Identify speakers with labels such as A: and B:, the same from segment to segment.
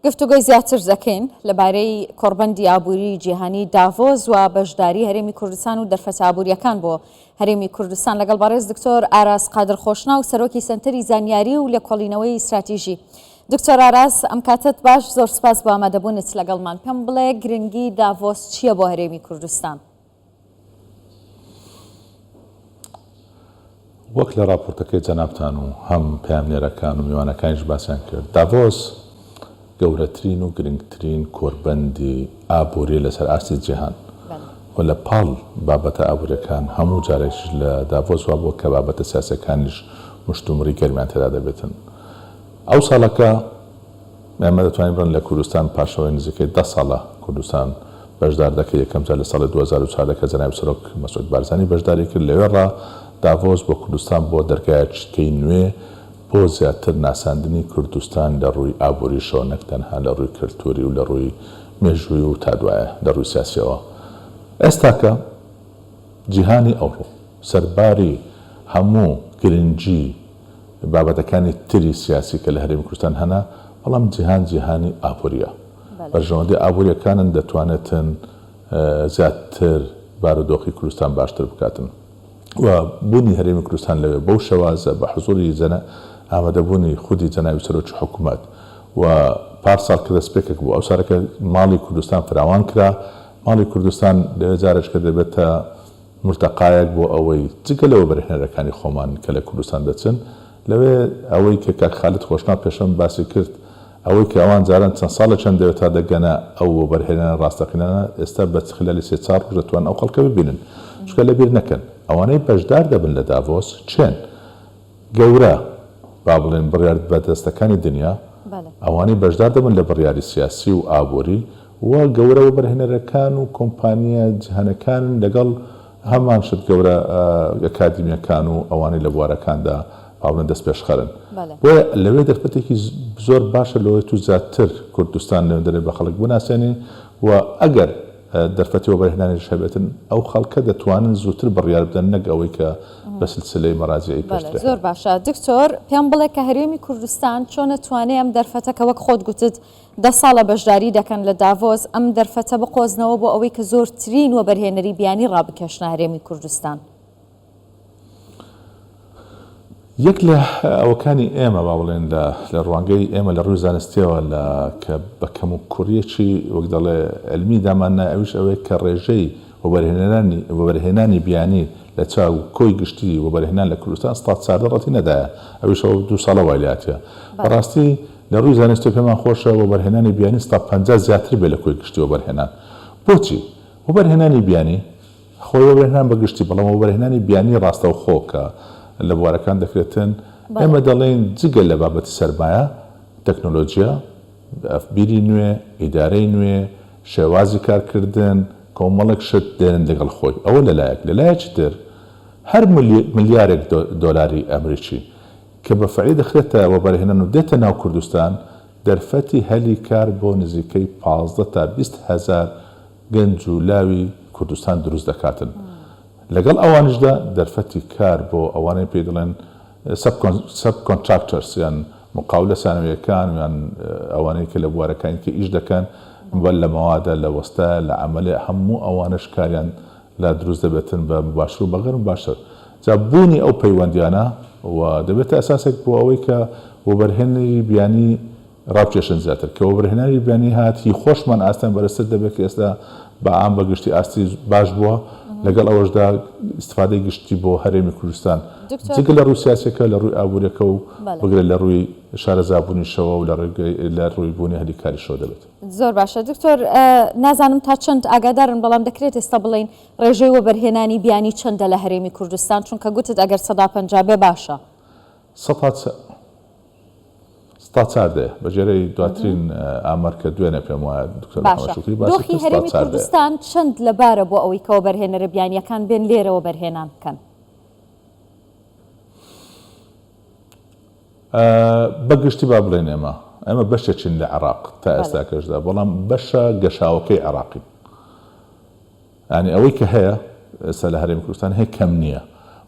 A: گفتوگۆی زیاتر دەکەین لەبارەی کۆڕبەندی ئابووری جیهانی داڤۆز و بەشداری هەرێمی کوردستان و دەرفەتە ئابووریەکان بۆ هەرێمی کوردستان لەگەڵ بەڕێز دکتۆر ئاراس قادرخۆشنا و سەرۆکی سەنتەری زانیاری و لێکۆڵینەوەی ئیستراتیژی. دکتۆر ئاراس، ئەم کاتت باش، زۆر سپاس بۆ ئامادەبوونت لەگەڵمان. پێم بڵێ گرنگی داڤۆز چییە بۆ هەرێمی کوردستان؟
B: وەک لە راپۆرتەکەی جەنابتان و هەم پامنێرەکان و میوانەکانیش باسییان کرد، داڤۆز گەورەترین و گرنگترین کۆربەندی ئابووری لەسەر ئاستی جیهان و لە پاڵ بابەتە ئابووریەکان هەموو جارێکش لە داڤۆز وا بووە کە بابەتە سیاسەکانیش مشتومڕی گەرمیان تێدا دەبێتن. ئەو ساڵەکە ئێمە دەتوانین بڕن لە کوردستان پاشەوەی نزیکەی 10 ساڵە کوردستان بەشدار دەکە. یەکەم جار لە ساڵی 2004 کە جەنابی سەرۆک مەسعود بارزانی بەشداری کرد. لەوێڕا داڤۆز بۆ کوردستان بۆ دەرگایەکی نوێ بۆ زیاتر ناساندنی کوردستان لە ڕووی ئابووریشەوە، نەک تەنها لە ڕووی کەلتوری و لە ڕووی مێژووی و تا دوایە لە ڕووی سیاسیەوە. ئێستاکە جیهانی ئەوڕۆ سەرباری هەموو گرنگی بابەتەکانی تری سیاسی کە لە هەرێمی کوردستان هەنا، بەڵام جیهان جیهانی ئابووریە. بەرژەوەندەی ئابووریەکانن دەتوانێتن زیاتر بارودۆخی کوردستان باشتر بکاتن و بوونی هەرێمی کوردستان لەوێ بەو شەوازە بە حزوری ئامادەبوونی خودی جەنابی سەرۆکی حکوومەت و پارساڵ کە دەستپێکێک بوو. ئەو سارەکە ماڵی کوردستان فراوان کرا. ماڵی کوردستان لەوێ جارێککە دەبێتە مرتەقایەک بۆ ئەوەی جگە لەوە بەرهێنەرەکانی خۆمان کە لە کوردستان دەچن. لەوێ ئەوەی کە کاک خالید خۆشنا پێشەم باسی کرد، ئەوەی کە ئەوان جاران چەند ساڵە چەند دەوێت تا دەگەنە ئەو بەرهێنانە ڕاستەقینانە، ئێستا بە خلالی 3-4 ڕۆژ دەتوان ئەو خەڵکە ببینن. چکە لەبیر نەکەن ئەوانەی بەشدار دەبن لە داڤۆز چێن گەورە با بڵێن بڕیار بەدەستەکانی دنیا، ئەوانەی بەشدار دەبن لە بڕیاری سیاسی و ئابووری و گەورە و بەرهێنەرەکان و کۆمپانیە جیهانەکان لەگەڵ هەمان شت گەورە ئەکادیمیەکان و ئەوانەی لە بوارەکاندا باڵێن دەست پێشخەرن. بۆیە لەوێ دەرفەتێکی زۆر باشە لەوەی تو زیاتر کوردستان لەوێ دەرێت بە خەڵک بناسێنی و ئەگەر دەرفەتی و بەرهێنانیش هەبێتن ئەو خەڵکە دەتوانن زووتر بڕیار بدەن، نەک ئەوەی کە بە سلسلەی مەراجعی پێشترێ.
A: زۆر باشە. دکتۆر، پێم بڵێ کە هەرێمی کوردستان چۆن نەتوانێ ئەم دەرفەتەکە وەک خۆت گوتت 10 ساڵە بەشداری دەکەن لە داڤۆز، ئەم دەرفەتە بقۆزنەوە بۆ ئەوەی کە زۆرترین و بەرهێنەری بیانی ڕابکێشنە هەرێمی کوردستان؟
B: یەک لە ئەوەکانی ئێمە با بڵێن لە ڕوانگەی ئێمە لە ڕووی زانستیەوە کە بە کەم و کوڕیەکی وەک دەڵێ علمی داماننا، ئەویش ئەوەیە کە ڕێژەی وەبەرهێنانی بیانی لە چاو کۆی گشتی وەبەرهێنان لە کوردستان ستات سادە ڕەتی نەدایە. ئەویش ئەو 2 ساڵە وایلاتە. بەڕاستی لە ڕووی زانستی پێمان خۆشە وەبەرهێنانی بیانی ستا 50 زیاتر بێ لە کۆی گشتی وەبەرهێنان. بۆچی؟ وەبەرهێنانی بیانی خۆی وەبەرهێنان بەگشتی، بەڵام وەبەرهێنانی بیانی ڕاستەوخۆ کە لە بوارەکان دەکرێتن، ئێمە دەڵێن جگە لە بابەتی سەرمایە، تەکنۆلۆژیا، بیری نوێ، ئیدارەی نوێ، شێوازی کارکردن، کۆمەڵێک شت دێنن لەگەڵ خۆی. ئەوە لەلایەکی تر هەر ملیارێک دۆلاری ئەمریکی کە بە فەعلی دەخرێتە وەبەرهێنان و دێتە ناو کوردستان، دەرفەتی هەلی کار بۆ نزیکەی 15 تا 20 هەزار گەنج و لاوی کوردستان دروست دەکاتن. لەگەڵ ئەوانشدا دەرفەتی کار بۆ ئەوانەی پێ دەڵێن سەب کۆنتراکتەرس، یان مقاولە ثانویەکان، یان ئەوانەی کە لە بوارەکانی کە ئیش دەکەن لە مەوادە، لە وەستە، لە عەمەلێ، هەموو ئەوانش کاریان لا دروست دەبێتن بە مباشر و بەغەیر مباشر. جا بوونی ئەو پەیوەندیانە و دەبێتە ئەساسێک بۆ ئەوەی کە وەبەرهێنەری بیانی ڕابکێشن زیاتر، کە وەبەرهێنانی بیانی هاتی خۆشمان ئاستان بەرزتر دەبێت کە ئێستا بەعام بەگشتی ئاستی باش بووە، لەگەڵ ئەوەشدا استفادەی گشتی بۆ هەرێمی کوردستان جگە لە ڕووی سیاسەکە، لە ڕووی ئابووریەکە و بگرێت لە ڕووی شارەزابوونیشەوە و لە ڕووی بوونی هەلیکاریشەوە دەبێت.
A: زۆر باشە. دکتۆر، نازانم تا چەند ئاگادارن، بەڵام دەکرێت ئێستا بڵین ڕێژەی وەبەرهێنانی بیانی چەندە لە هەرێمی کوردستان، چونکە گوتت ئەگەر 150 بێ باشە.
B: 104 بەجێرەی دواترین ئامار کە دوێنێ پێم وایە دکتۆر محەممەد شوکری باسی کرد.
A: دۆخی هەرێمی کوردستان چەند لەبارە بۆ ئەوەی کە وەبەرهێنەرە بیانیەکان بێن لێرەوە بەرهێنان بکەن؟
B: بەگشتی با بڵێن ئێمە بەشێکین لە عێراق تا ئێستا کەشدا، بەڵام بەشە گەشاوەکەی عێراقی. یعنی ئەوەی کە هەیە ئێستا لە هەرێمی کوردستان هەیە کەم نییە،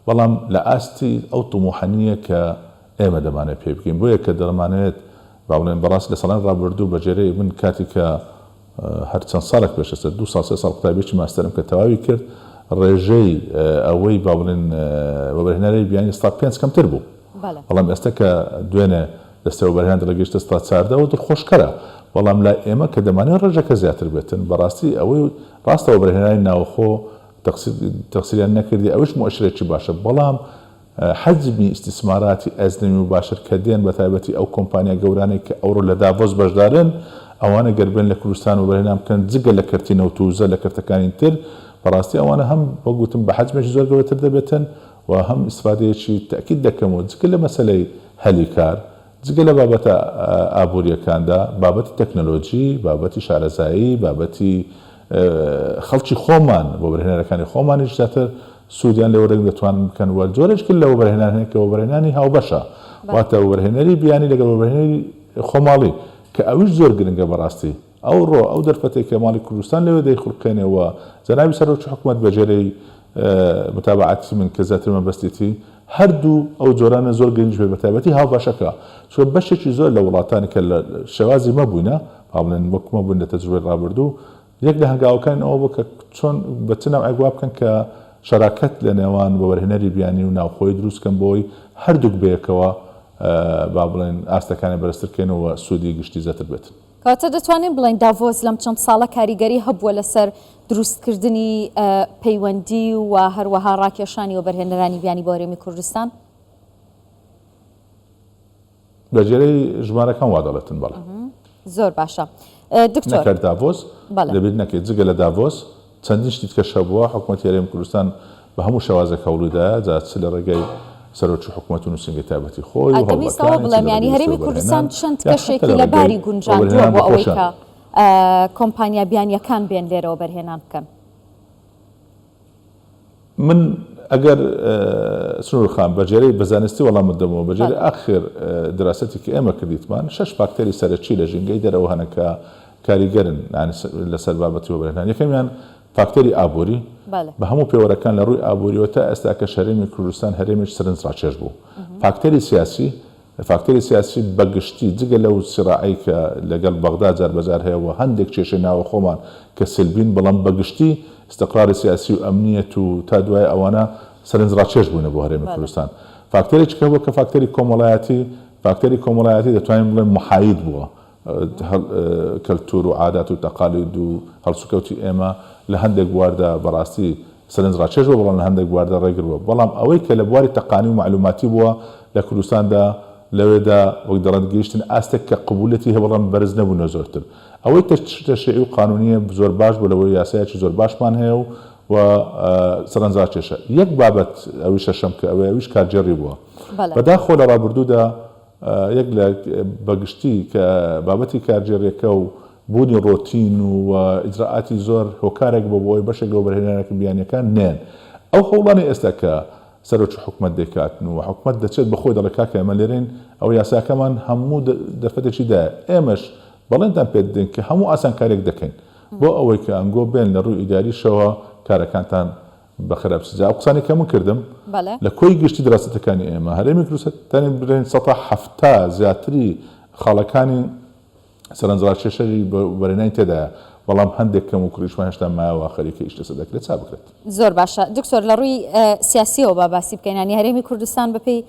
B: بەڵام لە ئاستی ئەو تموحەنیە کە ئێمە دەمانێت پێ بکەین. بۆیە کە دەمانێت باڵێن بەڕاست لە ساڵان ڕابردوو بەجێرەی من کاتی کە هەر چەند ساڵێک پێشەسەر 2 ساڵ 3 ساڵ قوتابیێکی ماستەرم کە تەواوی کرد ڕێژەی ئەوەی با بڵێن وەبەرهێنەری بیانی ستا 5 کەمتر بوو بەڵام ئێستا کە دوێنێ دەستە وەبەرهێنان دەگەیشتە ستا 14 دڵخۆشکەرە بەڵام لای ئێمە کە دەمانێت ڕێژەکە زیاتر بێتن بەڕاستی ئەوەی ڕاستە وەبەرهێنانی ناوخۆ تەقسیریان نەکردی ئەوش مؤشرێکی باشە بەڵام حەجمی ئیستیسماراتی ئەزنەمی و باشتر کە دێن بە تایبەتی ئەو کۆمپانیا گەورانەی کە ئەوڕۆ لە داڤۆس بەشدارن ئەوانە گەربێن لە کوردستان وەبەرهێنان بکەن جگە لە کەرتینە و تووزە لە کەرتەکانی تر بەڕاستی ئەوانە هەم بەگوتم بە حەجمێکی زۆر گەورەتر دەبێتن و هەم ئیسفادەیەکی تاکید دەکەم و جگە لە مەسەلەی هەلی کار جگە لە بابەتە ئابوووریەکاندا بابەتی تەکنۆلۆژی بابەتی شارەزایی بابەتی خەڵکی خۆمان وەبەرهێنەرەکانی خۆمانیش زیاتر سوودیان لە وەرەگرن دەتوانن بکەن وە جۆرێک کرد لە وەبەرهێنان هەیە کە وەبەرهێنانی هاوبەشە واتە وەبەرهێنەری بیانی لەگەڵ وەبەرهێنەری خۆماڵی کە ئەویش زۆر گرنگە بەڕاستی ئەو دەرفەتێک کە ماڵی کوردستان لەوێ دەیخڵقێنەوە جەنابی سەرۆکی حکوومەت بەجێرەی متابعەتی من کە زیاتر مەبەستێتی هەردوو ئەو جۆرانە زۆر گرنگ بێت بە تایبەتی هاوبەشەکە چۆن بەشێکی زۆر لە وڵاتانی کە لە شێوازی مەبووینە باڵێن وەک مەبوون لە تەجروبەی ڕابردوو یەک لە هەنگاوەکان ئەوە بوو کە چۆن بە چ ناو ئەگوا بکەن کە شەراکەت لە نێوان وەبەرهێنەری بیانی و ناوخۆی دروستکەن بۆی هەردووک بەیەکەوە با بڵێن ئاستەکانی بەرزترکەنەوە سوودی گشتی زیاتر بێتن.
A: کاتە دەتوانین بڵین داڤۆس لەم چەند ساڵە کاریگەری هەبووە لەسەر دروستکردنی پەیوەندی و هەروەها ڕاکێشانی وەبەرهێنەرانی بیانی بۆ هەرێمی کوردستان؟
B: بەجێرەی ژمارەکان وا دەڵێتن بەڵێ.
A: زۆر باشە. دکتۆر
B: نەکرد داڤۆس لەبیر نەکەیت جگە لە داڤۆس چەندین شتیت کەشە بووە حکوومەتی هەرێمی کوردستان بە هەموو شێوازێک هەوڵیدایە جا چ لە ڕێگەی سەرۆکی حکوومەت و نووسینگەی تایبەتی خۆی و
A: هەڵبەکانی بڵێم ینی هەرێمی کوردستان چەند کەشێکی لەباری گونجاندووە بۆ ئەوەی کە کۆمپانیا بیانیەکان بێن لێرەوە بەرهێنان بکەن.
B: من ئەگەر سنوور خان بەجێرەی بەزانستی وەڵامت دەمەوە بەجێرەی ئاخر دراستێکی کە ئێمە کردیتمان 6 فاکتەری سەرەکی لە ژینگەی دەرەوە هەنە کە کاریگەرن لەسەر بابەتی وەبەرهێنان یەکەمیان فاکتەری ئابووری بە هەموو پێوەرەکان لە ڕووی ئابووریەوە تا ئێستا کە هەرێمی کوردستان هەرێمێکی سەرنج ڕاکێش بوو. فاکتەری سیاسی بەگشتی جگە لەو سیراعی کە لەگەڵ بەغدا جاربەجار هەیەەوە هەندێک کێشەی ناوە خۆمان کە سلبین بەڵام بەگشتی استقراری سیاسی و ئەمنیەت و تا دوای ئەوانە سەرنج ڕاکێش بوونە بۆ هەرێمی کوردستان. فاکتەرێکی کە بووە کە فاکتەری کۆمەڵایەتی دەتوانین بڵێن محاید بووە. کەلتور و عادات و تەقالید و هەڵسوکەوتی ئێمە لە هەندێک بواردا بەڕاستی سەرنج ڕاکێش بووە بەڵام لە هەندێک بواردا ڕێگر بووە بەڵام ئەوەی کە لە بواری تەقانی و معلوماتی بووە لە کوردستاندا لەوێدا وەک دەڕەت گەیشتن ئاستێک کە قبولەتی هەیە بەڵام بەرز نەبوونە زۆرتر ئەوەی تەشریعی و قانونیە زۆر باش بوو لەوەی یاسایەکی زۆر باشمان هەیە و سەرنج ڕاکێشە یەک بابەت ئەوی شەشەم کە ئەویش کارجێڕی بووە بەداخۆ لە ڕابردوودا یەک لە بەگشتی کە بابەتی کارجێڕیەکە و بوونی ڕۆتین و ئیجراعاتی زۆر هۆکارێک بۆ بۆی بەشێک لەو بەرهێنەرەکە بیانیەکان نێن ئەو هەوڵانی ئێستا کە سەرۆکی حکوومەت دەکاتن و حکوومەت دەچێت بەخۆی دەڵێ کاکە ئێمە لێرەین ئەو یاساکەمان هەموو دەرفەتێکی دایە ئێمەش بەڵێنتان پێ دێن کە هەموو ئاسانکارێک دەکەین بۆ ئەوەی کە ئەنگۆ بێن لە ڕووی ئیداریشەوە کارەکانتان بە خراپسجا ئەو قسانی کەمون کردم لە کۆی گشتی دراستەکانی ئێمە هەرێمی کوردستانی برێن 170 زیاتری خاڵەکانی سەرنج ڕاکێشەری بەرهێنانی تێدایە بەڵام هەندێک کەم و کوڕیشمان هێشتا مایەوە خەریکە ئیش لەسەر دەکرێت چا بکرێت.
A: زۆر باشە دکتۆر لە ڕووی سیاسیەوە با باسی بکەین ینی هەرێمی کوردستان بەپێی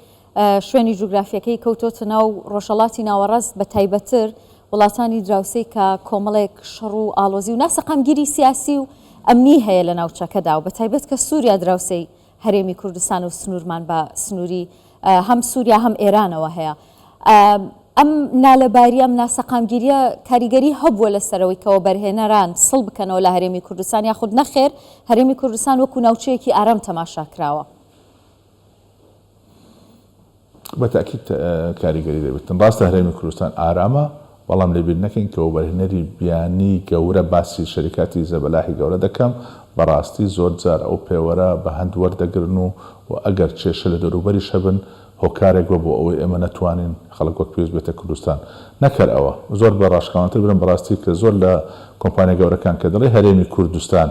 A: شوێنی جوگرافیەکەی کەوتۆتە ناو ڕۆژهەڵاتی ناوەڕاست بە تایبەتر وڵاتانی دراوسەی کە کۆمەڵێک شەڕ و ئاڵۆزی و ناسەقامگیری سیاسی و ئەمنی هەیە لە ناوچەکەدا و بە تایبەت کە سووریا دراوسەی هەرێمی کوردستان و سنوورمان بە سنووری هەم سووریا هەم ئێرانەوە هەیە. ئەم نالەباری ئەم ناسەقامگیریە کاریگەری هەبووە لەسەرەوەی کەەوە بەرهێنەران سڵ بکەنەوە لە هەرێمی کوردستان یاخود نەخێر هەرێمی کوردستان وەکو ناوچەیەکی ئارام تەماشا کراوە.
B: بە تاکید کاریگەری دەبێتن ڕاستە هەرێمی کوردستان ئارامە بەڵام لەبیر نەکەین کە وەبەرهێنەری بیانی گەورە باسی شەریکاتی زەبەلاحی گەورە دەکەم بەڕاستی زۆر جار ئەو پێوەرە بە هەند وەردەگرن و ئەگەر کێشە لە دەوروبەریش هەبن هۆکارێک بۆ ئەوەی ئێمە نەتوانین خەڵک وەک پێویست بێتە کوردستان نەکەر ئەوە زۆر بە ڕاشکاوانتر برن بەڕاستی کە زۆر لە کۆمپانیا گەورەکان کە دەڵێ هەرێمی کوردستان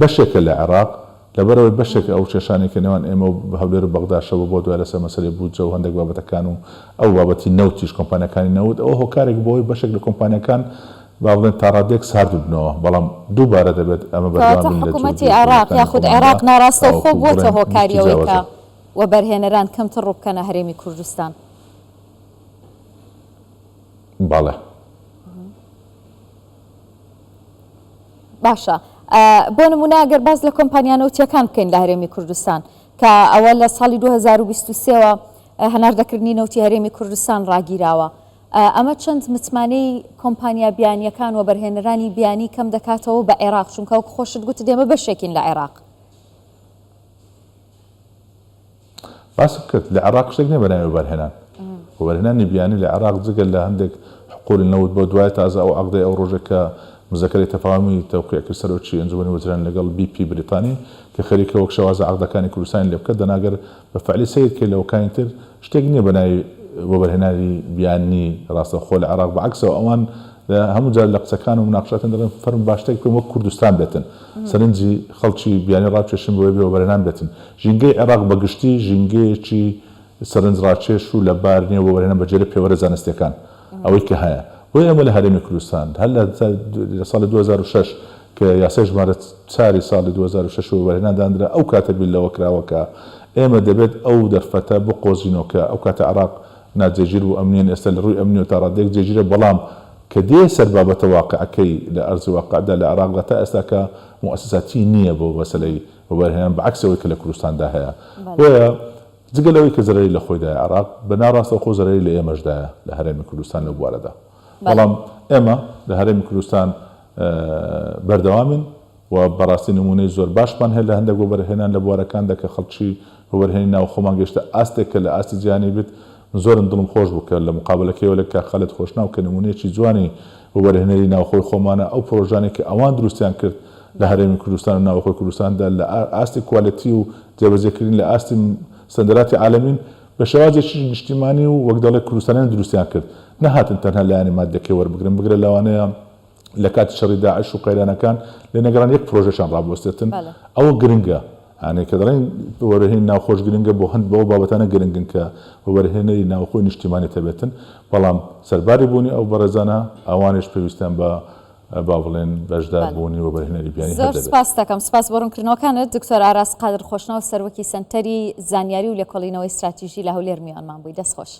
B: بەشێکە لە عێراق لەبەرەوەی بەشێک ئەو کێشانی کە نێوان ئێمە و هەولێر و بەغداشەوە بۆ دوای لەسەر مەسەلەی بودجە و هەندێک بابەتەکان و ئەو بابەتی نەوتیش کۆمپانیەکانی نەوت ئەوە هۆکارێک بۆەوەی بەشێک لە کۆمپانیەکان با بڵێن تا ڕادێک سارد ببنەوە بەڵام دووبارە دەبێت ئەمە بەردەوام بین لە
A: حکوومەتی عێراق یاخود عێراق ناڕاستە و خۆ بووەتە هۆکاریەوەی کە وەبەرهێنەران کەمتر ڕوو بکەنە هەرێمی کوردستان.
B: باڵێ
A: باشە بۆ نمونە ئەگەر باز لە کۆمپانیانەوتیەکان بکەین لە هەرێمی کوردستان کە ئەوە لە ساڵی 2023ەوە هەناردەکردنی نەوتی هەرێمی کوردستان ڕاگیراوە، ئەمە چەند متمانەی کۆمپانیا بیانیەکان و بەرهێنەرانی بیانی کەم دەکاتەوە بە عێراق چونکە وەک خۆشت گوت دێمە بەشێکین لە عێراق.
B: باس کرد لە عێراق شتێک نییە بەناوی وەبەرهێنان وەبەرهێنانی بیانی لە عێراق جگەل لە هەندێک حقوڵی نەوت بۆ دوای تازە ئەو عەقدەی ئەو ڕۆژە کە مزەکەری تەفاهمی تەوقیعکرد سەرۆکی ئەنجومەنی وەزیران لەگەڵ BP بریتانی کە خەریکە وەک شەوازە عەقدەکانی کوردستانی لێ بکات دەناگەر بە فعلی سەیر کە لەوەکانی تر شتێک نییە بەناوی وەبەرهێنانی بیانی ڕاستەوخۆ لە عێراق بەعەکسەوە ئەوان هەموو جار لە قسەکان و مناقشاتن دەڵێن فەرم باشتێک بکەین وەک کوردستان بێتن سەرنجی خەڵکی بیانی ڕاکێشن بۆی وەبەرهێنان بێتن ژینگەی عێراق بەگشتی ژینگەیەکی سەرنج ڕاکێش و لەبار نییە وەبەرهێنان بەجێرە پێوەرە زانستیەکان ئەوەی کە هەیە بۆی ئەمە لە هەرێمی کوردستان هەر لە ساڵی 2006 کە یاسای ژمارە 4 ساڵی 2006 وەبەرهێنان دانرا ئەو کاتە بیلەوە کراوەکە ئێمە دەبێت ئەو دەرفەتە بقۆزینەوە کە ئەو کاتە عێراق ناجێگیر و ئەمنیەن ئێستا لە ڕووی ئەمنی و تا ڕادێک جێگیرە بەڵام کە دێ سەر بابەتە واقعەکەی لە ئەرزی واقعدا لە عێراق تا ئێستا کە موسساتی نییە بۆ مەسەلەی وەبەرهێنان بەعەکسەوەی کە لە کوردستاندا هەیە بۆیە جگەلەوەی کە زەرەری لە خۆیدایە عێراق بەناڕاستە خۆ زەرەری لە ئێمەشدایە لە هەرێمی کوردستان لە بوارەدا بەڵام ئێمە لە هەرێمی کوردستان بەردەوامین و بەڕاستی نمونەی زۆر باشمان هەیە لە هەندێک وەبەرهێنان لە بوارەکاندا کە خەڵکی وەبەرهێنی ناو خۆمان گەشتە ئاستێک کە لە ئاستی جیهانی بێت زۆرم دڵم خۆش بوو کە لە مقابلەکەیەوە لە خەلت خۆشناو کە نمونەیەکی جوانی وەبەرهێنەری ناوخۆی خۆمانە ئەو پرۆژانێک کە ئەوان دروستیان کرد لە هەرێمی کوردستان و ناوخۆی کوردستاندا لە ئاستی کوالیتی و جێبەجێکردن لە ئاستی سەندەراتی عالەمین بە شێوازێکی نیشتیمانی و وەک دەڵێ کوردستانیان دروستیان کرد نەهاتن تەنها لایەنی مادەکەی وەربگرن بگرە لەوانەیە لە کاتی شەڕی داعش و قەیرانەکان لە نەگەڕان یەک پرۆژەشان ڕابوەستێتن ئەوە گرنگە هەنێک کە دەڵێن وەبەرهێنی ناوخۆش گرنگە بۆ هەند بەو بابەتانە گرنگن کە وەبەرهێنەری ناوخۆی نیشتیمانی تەبێتن بەڵام سەرباری بوونی ئەو بەڕێزانە ئەوانش پێویستیان بە با بڵێن بەشدار بوونی وەبەرهێنەری بیانی هەبێت.
A: زۆر سپاس دەکەم سپاس بۆ ڕوونکردنەوەکانت دکتۆر ئاراس قادر خۆشناو سەرۆکی سەنتەری زانیاری و لێکۆڵینەوەی استراتیژی لە هەولێر میوانمان بووی دەستخۆش.